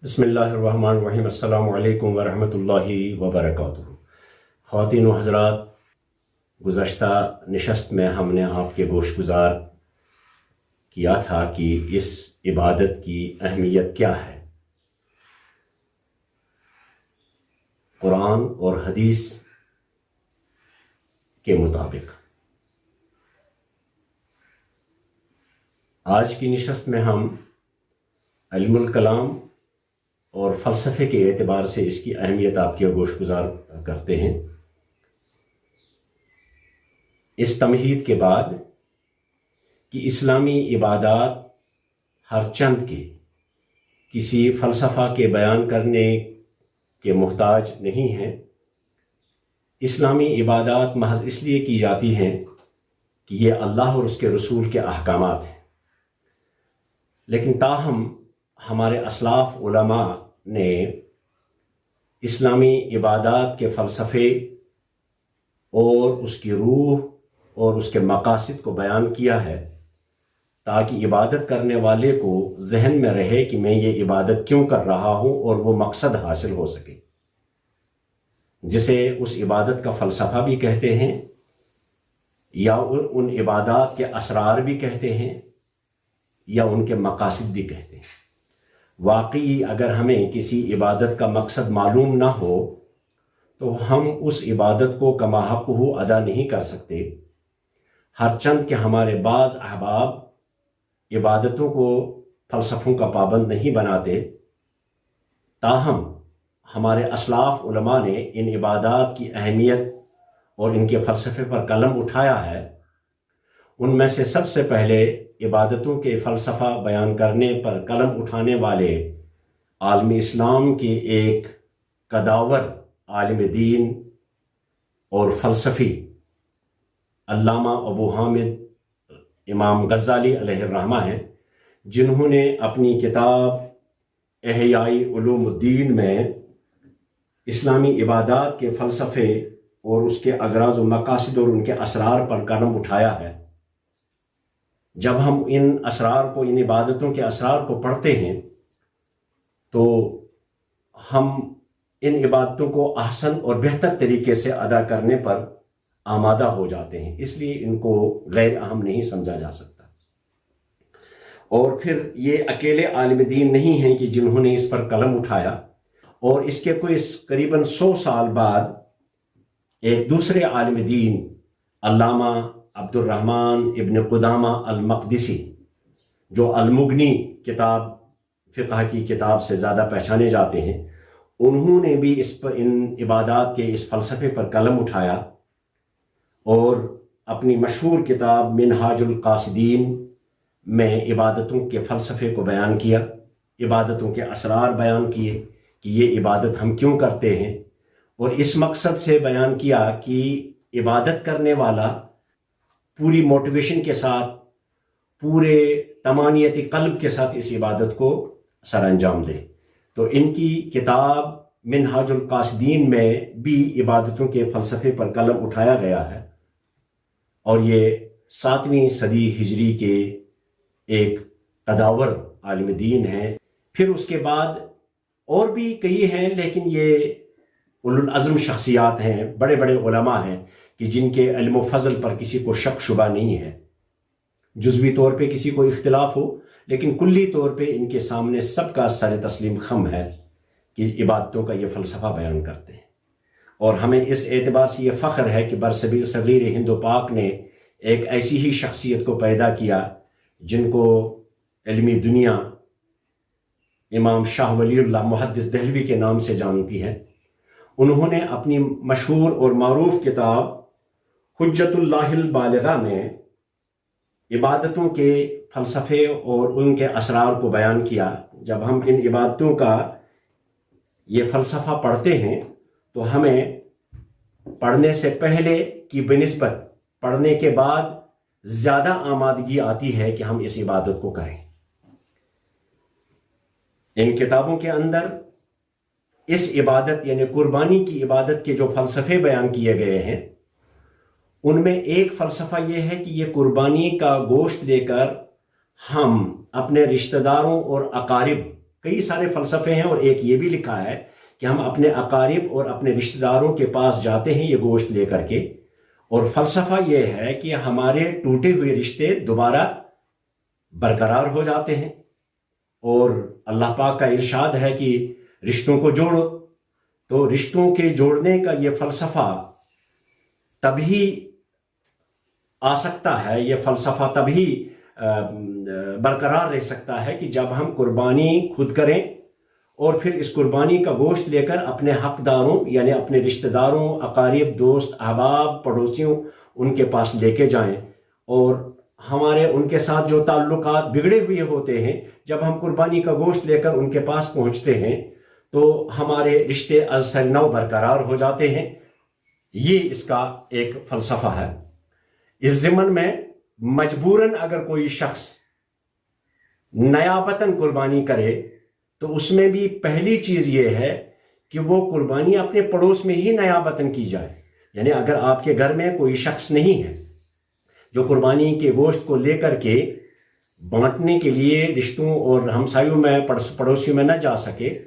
بسم اللہ الرحمن الرحیم۔ السلام علیکم ورحمۃ اللہ وبرکاتہ۔ خواتین و حضرات، گزشتہ نشست میں ہم نے آپ کے گوش گزار کیا تھا کہ اس عبادت کی اہمیت کیا ہے۔ قرآن اور حدیث کے مطابق آج کی نشست میں ہم علم الکلام اور فلسفے کے اعتبار سے اس کی اہمیت آپ کے گوش گزار کرتے ہیں۔ اس تمہید کے بعد کہ اسلامی عبادات ہر چند کے کسی فلسفہ کے بیان کرنے کے محتاج نہیں ہیں۔ اسلامی عبادات محض اس لیے کی جاتی ہیں کہ یہ اللہ اور اس کے رسول کے احکامات ہیں، لیکن تاہم ہمارے اسلاف علماء نے اسلامی عبادات کے فلسفے اور اس کی روح اور اس کے مقاصد کو بیان کیا ہے تاکہ عبادت کرنے والے کو ذہن میں رہے کہ میں یہ عبادت کیوں کر رہا ہوں اور وہ مقصد حاصل ہو سکے، جسے اس عبادت کا فلسفہ بھی کہتے ہیں یا ان عبادات کے اسرار بھی کہتے ہیں یا ان کے مقاصد بھی کہتے ہیں۔ واقعی اگر ہمیں کسی عبادت کا مقصد معلوم نہ ہو تو ہم اس عبادت کو کما حقہ ادا نہیں کر سکتے، ہر چند کہ ہمارے بعض احباب عبادتوں کو فلسفوں کا پابند نہیں بناتے، تاہم ہمارے اسلاف علماء نے ان عبادات کی اہمیت اور ان کے فلسفے پر قلم اٹھایا ہے۔ ان میں سے سب سے پہلے عبادتوں کے فلسفہ بیان کرنے پر قلم اٹھانے والے عالم اسلام کے ایک قداور عالم دین اور فلسفی علامہ ابو حامد امام غزالی علیہ الرحمہ ہیں، جنہوں نے اپنی کتاب احیاء علوم الدین میں اسلامی عبادات کے فلسفے اور اس کے اغراض و مقاصد اور ان کے اسرار پر قلم اٹھایا ہے۔ جب ہم ان اسرار کو، ان عبادتوں کے اسرار کو پڑھتے ہیں تو ہم ان عبادتوں کو احسن اور بہتر طریقے سے ادا کرنے پر آمادہ ہو جاتے ہیں، اس لیے ان کو غیر اہم نہیں سمجھا جا سکتا۔ اور پھر یہ اکیلے عالم دین نہیں ہیں کہ جنہوں نے اس پر قلم اٹھایا، اور اس کے کوئی قریباً 100 سال بعد ایک دوسرے عالم دین علامہ عبد الرحمن ابن قدامہ المقدسی، جو المغنی کتاب فقہ کی کتاب سے زیادہ پہچانے جاتے ہیں، انہوں نے بھی اس پر، ان عبادات کے اس فلسفے پر قلم اٹھایا اور اپنی مشہور کتاب منہاج القاصدین میں عبادتوں کے فلسفے کو بیان کیا، عبادتوں کے اسرار بیان کیے کہ یہ عبادت ہم کیوں کرتے ہیں، اور اس مقصد سے بیان کیا کہ عبادت کرنے والا پوری موٹیویشن کے ساتھ، پورے تمانیت قلب کے ساتھ اس عبادت کو سر انجام دے۔ تو ان کی کتاب منہاج القاصدین میں بھی عبادتوں کے فلسفے پر قلم اٹھایا گیا ہے، اور یہ 7ویں صدی ہجری کے ایک قداور عالم دین ہیں۔ پھر اس کے بعد اور بھی کئی ہیں، لیکن یہ اولو العزم شخصیات ہیں، بڑے بڑے علماء ہیں کہ جن کے علم و فضل پر کسی کو شک شبہ نہیں ہے۔ جزوی طور پہ کسی کو اختلاف ہو، لیکن کلی طور پہ ان کے سامنے سب کا سر تسلیم خم ہے کہ عبادتوں کا یہ فلسفہ بیان کرتے ہیں۔ اور ہمیں اس اعتبار سے یہ فخر ہے کہ برصغیر ہند و پاک نے ایک ایسی ہی شخصیت کو پیدا کیا جن کو علمی دنیا امام شاہ ولی اللہ محدث دہلوی کے نام سے جانتی ہے۔ انہوں نے اپنی مشہور اور معروف کتاب حجت اللہ البالغہ میں عبادتوں کے فلسفے اور ان کے اسرار کو بیان کیا۔ جب ہم ان عبادتوں کا یہ فلسفہ پڑھتے ہیں تو ہمیں پڑھنے سے پہلے کی بنسبت پڑھنے کے بعد زیادہ آمادگی آتی ہے کہ ہم اس عبادت کو کریں۔ ان کتابوں کے اندر اس عبادت یعنی قربانی کی عبادت کے جو فلسفے بیان کیے گئے ہیں، ان میں ایک فلسفہ یہ ہے کہ یہ قربانی کا گوشت دے کر ہم اپنے رشتہ داروں اور اقارب کئی سارے فلسفے ہیں، اور ایک یہ بھی لکھا ہے کہ ہم اپنے اقارب اور اپنے رشتہ داروں کے پاس جاتے ہیں یہ گوشت لے کر کے، اور فلسفہ یہ ہے کہ ہمارے ٹوٹے ہوئے رشتے دوبارہ برقرار ہو جاتے ہیں، اور اللہ پاک کا ارشاد ہے کہ رشتوں کو جوڑو، تو رشتوں کے جوڑنے کا یہ فلسفہ تبھی آ سکتا ہے، یہ فلسفہ تبھی برقرار رہ سکتا ہے کہ جب ہم قربانی خود کریں، اور پھر اس قربانی کا گوشت لے کر اپنے حقداروں یعنی اپنے رشتہ داروں، اقارب، دوست، احباب، پڑوسیوں ان کے پاس لے کے جائیں، اور ہمارے ان کے ساتھ جو تعلقات بگڑے ہوئے ہوتے ہیں، جب ہم قربانی کا گوشت لے کر ان کے پاس پہنچتے ہیں تو ہمارے رشتے از سر نو برقرار ہو جاتے ہیں۔ یہ اس کا ایک فلسفہ ہے۔ اس ضمن میں مجبوراً اگر کوئی شخص نیابتاً قربانی کرے تو اس میں بھی پہلی چیز یہ ہے کہ وہ قربانی اپنے پڑوس میں ہی نیابتاً کی جائے، یعنی اگر آپ کے گھر میں کوئی شخص نہیں ہے جو قربانی کے گوشت کو لے کر کے بانٹنے کے لیے رشتوں اور ہمسایوں میں پڑوسیوں میں نہ جا سکے،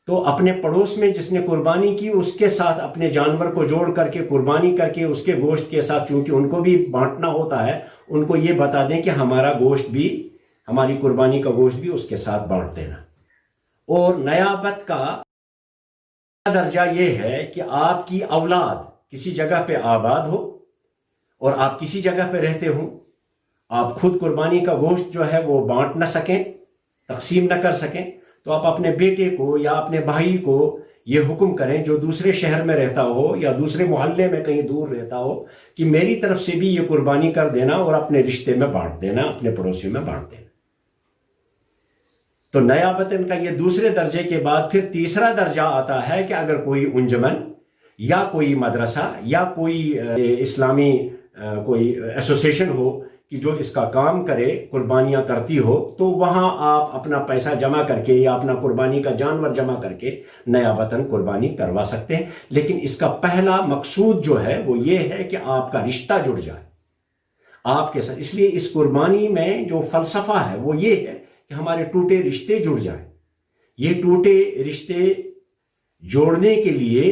تو اپنے پڑوس میں جس نے قربانی کی اس کے ساتھ اپنے جانور کو جوڑ کر کے قربانی کر کے اس کے گوشت کے ساتھ، چونکہ ان کو بھی بانٹنا ہوتا ہے، ان کو یہ بتا دیں کہ ہمارا گوشت بھی، ہماری قربانی کا گوشت بھی اس کے ساتھ بانٹ دینا۔ اور نیابت کا درجہ یہ ہے کہ آپ کی اولاد کسی جگہ پہ آباد ہو اور آپ کسی جگہ پہ رہتے ہوں، آپ خود قربانی کا گوشت جو ہے وہ بانٹ نہ سکیں، تقسیم نہ کر سکیں، تو آپ اپنے بیٹے کو یا اپنے بھائی کو یہ حکم کریں جو دوسرے شہر میں رہتا ہو یا دوسرے محلے میں کہیں دور رہتا ہو کہ میری طرف سے بھی یہ قربانی کر دینا اور اپنے رشتے میں بانٹ دینا، اپنے پڑوسیوں میں بانٹ دینا۔ تو نیابتاً کا یہ دوسرے درجے کے بعد پھر تیسرا درجہ آتا ہے کہ اگر کوئی انجمن یا کوئی مدرسہ یا کوئی اسلامی کوئی ایسوسیشن ہو کہ جو اس کا کام کرے، قربانیاں کرتی ہو، تو وہاں آپ اپنا پیسہ جمع کر کے یا اپنا قربانی کا جانور جمع کر کے نیابتاً قربانی کروا سکتے ہیں۔ لیکن اس کا پہلا مقصود جو ہے وہ یہ ہے کہ آپ کا رشتہ جڑ جائے آپ کے ساتھ۔ اس لیے اس قربانی میں جو فلسفہ ہے وہ یہ ہے کہ ہمارے ٹوٹے رشتے جڑ جائیں۔ یہ ٹوٹے رشتے جوڑنے کے لیے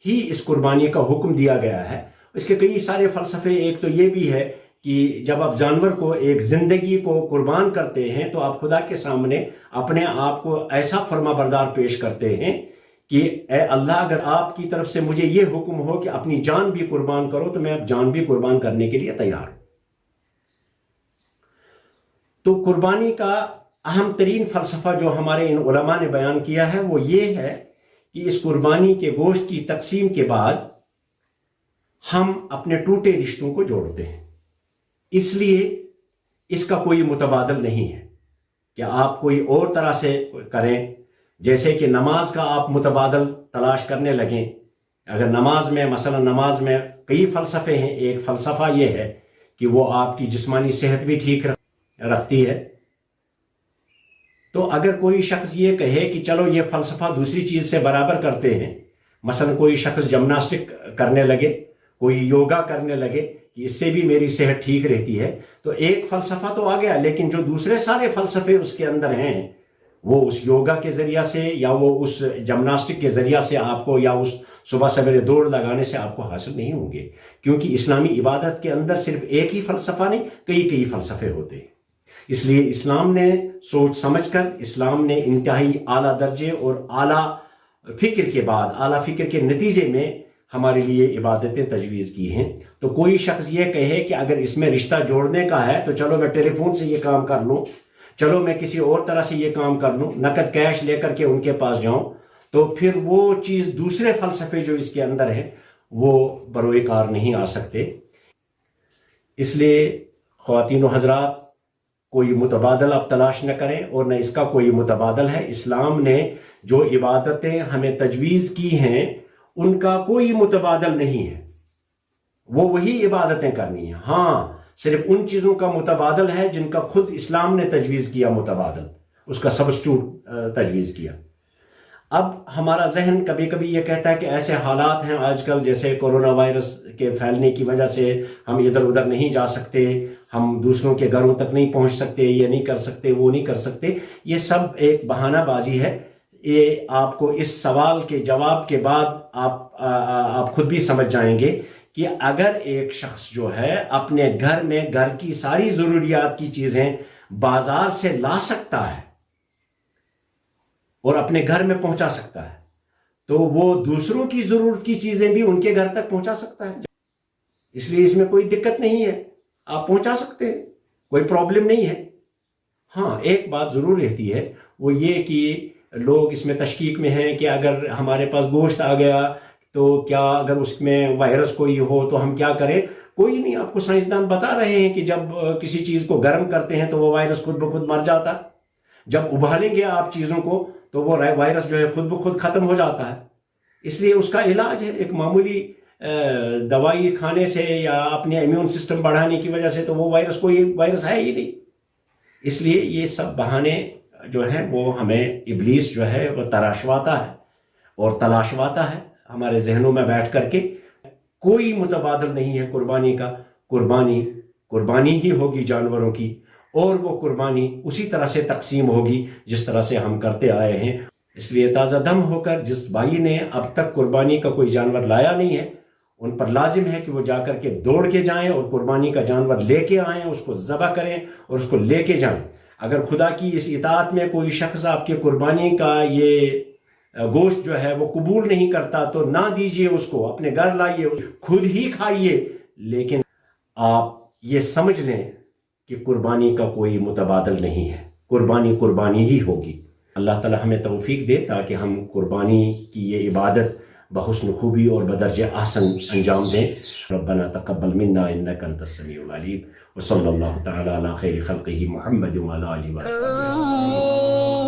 ہی اس قربانی کا حکم دیا گیا ہے۔ اس کے کئی سارے فلسفے، ایک تو یہ بھی ہے کہ جب آپ جانور کو، ایک زندگی کو قربان کرتے ہیں تو آپ خدا کے سامنے اپنے آپ کو ایسا فرما بردار پیش کرتے ہیں کہ اے اللہ، اگر آپ کی طرف سے مجھے یہ حکم ہو کہ اپنی جان بھی قربان کرو تو میں اب جان بھی قربان کرنے کے لیے تیار ہوں۔ تو قربانی کا اہم ترین فلسفہ جو ہمارے ان علماء نے بیان کیا ہے وہ یہ ہے کہ اس قربانی کے گوشت کی تقسیم کے بعد ہم اپنے ٹوٹے رشتوں کو جوڑتے ہیں۔ اس لیے اس کا کوئی متبادل نہیں ہے کہ آپ کوئی اور طرح سے کریں، جیسے کہ نماز کا آپ متبادل تلاش کرنے لگیں۔ اگر نماز میں، مثلا نماز میں کئی فلسفے ہیں، ایک فلسفہ یہ ہے کہ وہ آپ کی جسمانی صحت بھی ٹھیک رکھتی ہے۔ تو اگر کوئی شخص یہ کہے کہ چلو یہ فلسفہ دوسری چیز سے برابر کرتے ہیں، مثلا کوئی شخص جمناسٹک کرنے لگے، کوئی یوگا کرنے لگے کہ اس سے بھی میری صحت ٹھیک رہتی ہے، تو ایک فلسفہ تو آ گیا، لیکن جو دوسرے سارے فلسفے اس کے اندر ہیں وہ اس یوگا کے ذریعہ سے یا وہ اس جمناسٹک کے ذریعہ سے آپ کو، یا اس صبح سویرے دوڑ لگانے سے آپ کو حاصل نہیں ہوں گے، کیونکہ اسلامی عبادت کے اندر صرف ایک ہی فلسفہ نہیں، کئی فلسفے ہوتے ہیں۔ اس لیے اسلام نے سوچ سمجھ کر، اسلام نے انتہائی اعلیٰ درجے اور اعلیٰ فکر کے بعد، اعلیٰ فکر کے نتیجے میں ہمارے لیے عبادتیں تجویز کی ہیں۔ تو کوئی شخص یہ کہے کہ اگر اس میں رشتہ جوڑنے کا ہے تو چلو میں ٹیلی فون سے یہ کام کر لوں، چلو میں کسی اور طرح سے یہ کام کر لوں، نقد کیش لے کر کے ان کے پاس جاؤں، تو پھر وہ چیز، دوسرے فلسفے جو اس کے اندر ہیں وہ بروئے کار نہیں آ سکتے۔ اس لیے خواتین و حضرات، کوئی متبادل آپ تلاش نہ کریں، اور نہ اس کا کوئی متبادل ہے۔ اسلام نے جو عبادتیں ہمیں تجویز کی ہیں ان کا کوئی متبادل نہیں ہے، وہ وہی عبادتیں کرنی ہیں۔ ہاں، صرف ان چیزوں کا متبادل ہے جن کا خود اسلام نے تجویز کیا، متبادل، اس کا سبسٹیوٹ تجویز کیا۔ اب ہمارا ذہن کبھی کبھی یہ کہتا ہے کہ ایسے حالات ہیں آج کل، جیسے کورونا وائرس کے پھیلنے کی وجہ سے ہم ادھر ادھر نہیں جا سکتے، ہم دوسروں کے گھروں تک نہیں پہنچ سکتے، یہ نہیں کر سکتے، وہ نہیں کر سکتے. یہ سب ایک بہانہ بازی ہے. یہ آپ کو اس سوال کے جواب کے بعد آپ خود بھی سمجھ جائیں گے کہ اگر ایک شخص جو ہے اپنے گھر میں گھر کی ساری ضروریات کی چیزیں بازار سے لا سکتا ہے اور اپنے گھر میں پہنچا سکتا ہے، تو وہ دوسروں کی ضرورت کی چیزیں بھی ان کے گھر تک پہنچا سکتا ہے. اس لیے اس میں کوئی دقت نہیں ہے، آپ پہنچا سکتے ہیں، کوئی پرابلم نہیں ہے. ہاں ایک بات ضرور رہتی ہے، وہ یہ کہ لوگ اس میں تشکیک میں ہیں کہ اگر ہمارے پاس گوشت آ گیا تو کیا اگر اس میں وائرس کوئی ہو تو ہم کیا کریں. کوئی نہیں، آپ کو سائنسدان بتا رہے ہیں کہ جب کسی چیز کو گرم کرتے ہیں تو وہ وائرس خود بخود مر جاتا ہے. جب ابالیں گے آپ چیزوں کو تو وہ وائرس جو ہے خود بخود ختم ہو جاتا ہے. اس لیے اس کا علاج ہے ایک معمولی دوائی کھانے سے یا اپنے امیون سسٹم بڑھانے کی وجہ سے، تو وہ وائرس کوئی وائرس ہے ہی نہیں. اس لیے یہ سب بہانے جو ہیں وہ ہمیں ابلیس جو ہے وہ تراشواتا ہے اور تلاشواتا ہے ہمارے ذہنوں میں بیٹھ کر کے. کوئی متبادل نہیں ہے قربانی کا. قربانی ہی ہوگی جانوروں کی، اور وہ قربانی اسی طرح سے تقسیم ہوگی جس طرح سے ہم کرتے آئے ہیں. اس لیے تازہ دم ہو کر جس بھائی نے اب تک قربانی کا کوئی جانور لایا نہیں ہے، ان پر لازم ہے کہ وہ جا کر کے دوڑ کے جائیں اور قربانی کا جانور لے کے آئیں، اس کو ذبح کریں اور اس کو لے کے جائیں. اگر خدا کی اس اطاعت میں کوئی شخص آپ کے قربانی کا یہ گوشت جو ہے وہ قبول نہیں کرتا تو نہ دیجئے اس کو، اپنے گھر لائیے، خود ہی کھائیے، لیکن آپ یہ سمجھ لیں کہ قربانی کا کوئی متبادل نہیں ہے. قربانی ہی ہوگی. اللہ تعالی ہمیں توفیق دے تاکہ ہم قربانی کی یہ عبادت بحسن خوبی اور بدرجہ احسن انجام دیں. ربنا تقبل منا انك انت السميع العليم وصلى الله تعالى على خير خلقه محمد وعلى اله وصحبه.